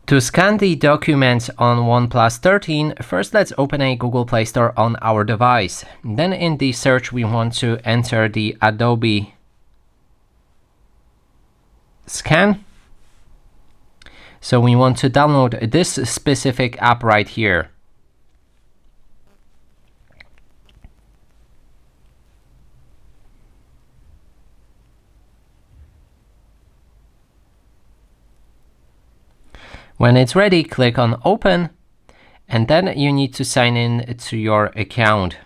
To scan the documents on OnePlus 13, first let's open a Google Play Store on our device. Then in the search we want to enter the Adobe Scan. So we want to download this specific app right here. When it's ready, click on Open, and then you need to sign in to your account.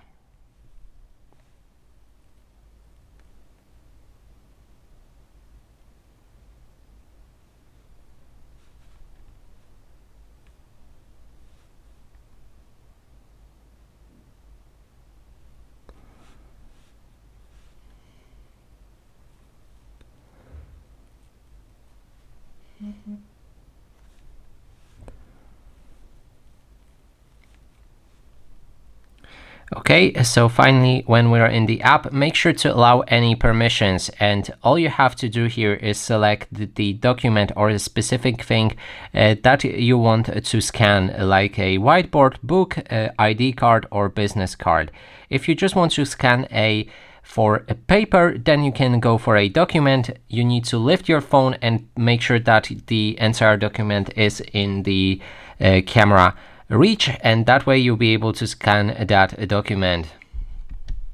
Okay, so finally, when we're in the app, make sure to allow any permissions, and all you have to do here is select the document or a specific thing that you want to scan, like a whiteboard, book, ID card, or business card. If you just want to scan for a paper, then you can go for a document. You need to lift your phone and make sure that the entire document is in the camera reach, and that way you'll be able to scan that document.